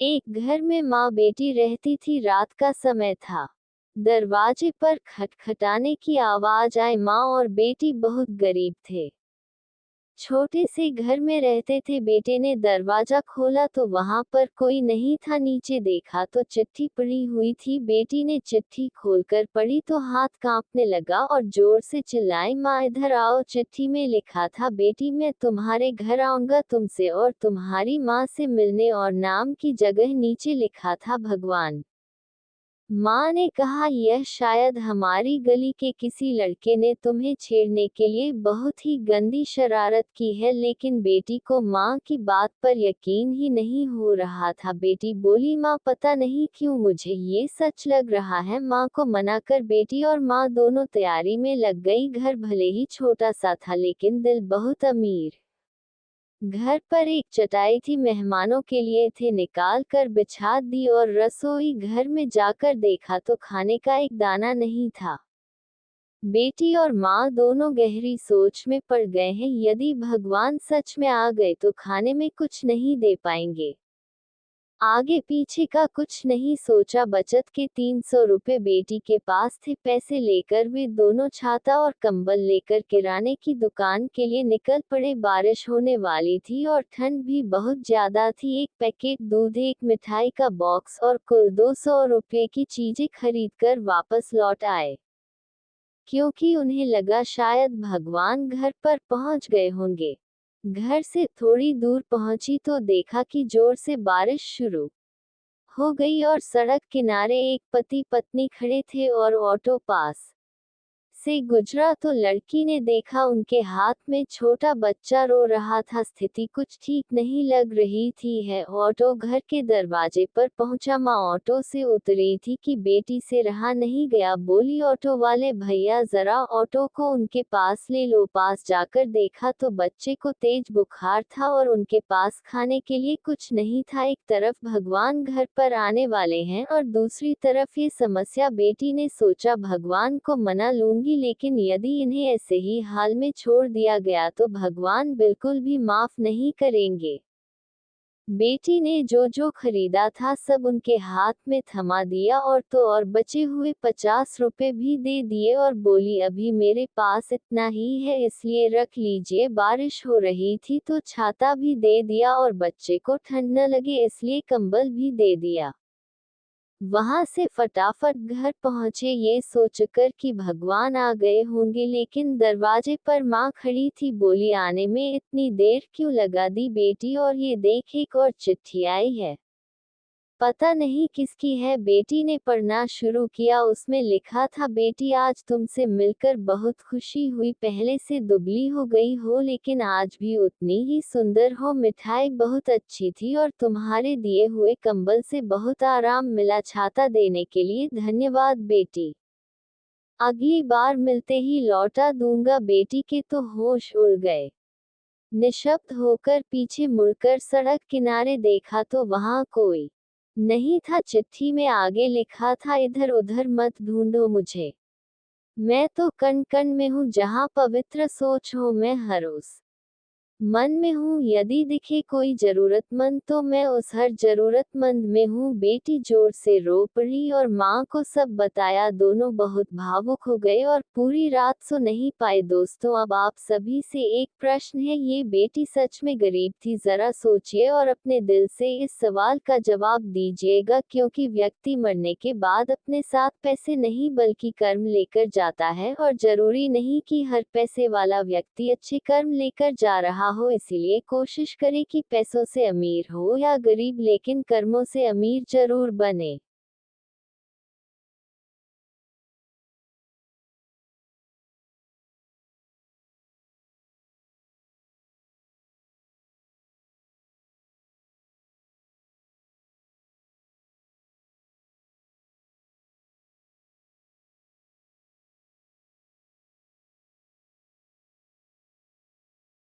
एक घर में माँ बेटी रहती थी। रात का समय था। दरवाजे पर खटखटाने की आवाज आई। माँ और बेटी बहुत गरीब थे। छोटे से घर में रहते थे। बेटे ने दरवाजा खोला तो वहां पर कोई नहीं था। नीचे देखा तो चिट्ठी पड़ी हुई थी। बेटी ने चिट्ठी खोलकर पढ़ी तो हाथ कांपने लगा और जोर से चिल्लाई, माँ इधर आओ। चिट्ठी में लिखा था, बेटी मैं तुम्हारे घर आऊंगा तुमसे और तुम्हारी माँ से मिलने, और नाम की जगह नीचे लिखा था भगवान। माँ ने कहा, यह शायद हमारी गली के किसी लड़के ने तुम्हें छेड़ने के लिए बहुत ही गंदी शरारत की है। लेकिन बेटी को माँ की बात पर यकीन ही नहीं हो रहा था। बेटी बोली, माँ पता नहीं क्यों मुझे ये सच लग रहा है। माँ को मना कर बेटी और माँ दोनों तैयारी में लग गई। घर भले ही छोटा सा था लेकिन दिल बहुत अमीर। घर पर एक चटाई थी, मेहमानों के लिए थे, निकाल कर बिछा दी और रसोई घर में जाकर देखा तो खाने का एक दाना नहीं था। बेटी और माँ दोनों गहरी सोच में पड़ गए हैं। यदि भगवान सच में आ गए तो खाने में कुछ नहीं दे पाएंगे। आगे पीछे का कुछ नहीं सोचा। बचत के 300 रुपए बेटी के पास थे। पैसे लेकर वे दोनों छाता और कंबल लेकर किराने की दुकान के लिए निकल पड़े। बारिश होने वाली थी और ठंड भी बहुत ज्यादा थी। एक पैकेट दूध, एक मिठाई का बॉक्स और कुल 200 रुपए की चीजें खरीदकर वापस लौट आए, क्योंकि उन्हें लगा शायद भगवान घर पर पहुंच गए होंगे। घर से थोड़ी दूर पहुंची तो देखा कि जोर से बारिश शुरू हो गई और सड़क किनारे एक पति पत्नी खड़े थे और ऑटो पास से गुजरा तो लड़की ने देखा उनके हाथ में छोटा बच्चा रो रहा था। स्थिति कुछ ठीक नहीं लग रही थी। है ऑटो घर के दरवाजे पर पहुंचा। माँ ऑटो से उतरी थी कि बेटी से रहा नहीं गया। बोली, ऑटो वाले भैया जरा ऑटो को उनके पास ले लो। पास जाकर देखा तो बच्चे को तेज बुखार था और उनके पास खाने के लिए कुछ नहीं था। एक तरफ भगवान घर पर आने वाले हैं और दूसरी तरफ ये समस्या। बेटी ने सोचा, भगवान को मना लूंगी, लेकिन यदि इन्हें ऐसे ही हाल में छोड़ दिया गया तो भगवान बिल्कुल भी माफ नहीं करेंगे। बेटी ने जो जो खरीदा था सब उनके हाथ में थमा दिया और तो और बचे हुए 50 रुपए भी दे दिए और बोली, अभी मेरे पास इतना ही है इसलिए रख लीजिए। बारिश हो रही थी तो छाता भी दे दिया और बच्चे को ठंड न लगे इसलिए कंबल भी दे दिया। वहां से फटाफट घर पहुंचे ये सोचकर कि भगवान आ गए होंगे, लेकिन दरवाजे पर माँ खड़ी थी। बोली, आने में इतनी देर क्यों लगा दी बेटी, और ये देख एक और चिट्ठी आई है, पता नहीं किसकी है। बेटी ने पढ़ना शुरू किया। उसमें लिखा था, बेटी आज तुमसे मिलकर बहुत खुशी हुई। पहले से दुबली हो गई हो लेकिन आज भी उतनी ही सुंदर हो। मिठाई बहुत अच्छी थी और तुम्हारे दिए हुए कंबल से बहुत आराम मिला। छाता देने के लिए धन्यवाद बेटी। अगली बार मिलते ही लौटा दूंगा। बेटी के तो होश उड़ गए। निशब्द होकर पीछे मुड़कर सड़क किनारे देखा तो वहां कोई नहीं था। चिट्ठी में आगे लिखा था, इधर उधर मत ढूंढो मुझे, मैं तो कण कण में हूँ। जहाँ पवित्र सोच हो मैं हर उस मन में हूँ। यदि दिखे कोई जरूरतमंद तो मैं उस हर जरूरतमंद में हूँ। बेटी जोर से रो पड़ी और माँ को सब बताया। दोनों बहुत भावुक हो गए और पूरी रात सो नहीं पाए। दोस्तों, अब आप सभी से एक प्रश्न है, ये बेटी सच में गरीब थी? जरा सोचिए और अपने दिल से इस सवाल का जवाब दीजिएगा, क्योंकि व्यक्ति मरने के बाद अपने साथ पैसे नहीं बल्कि कर्म लेकर जाता है, और जरूरी नहीं कि हर पैसे वाला व्यक्ति अच्छे कर्म लेकर जा रहा हो। इसीलिए कोशिश करें कि पैसों से अमीर हो या गरीब, लेकिन कर्मों से अमीर जरूर बने।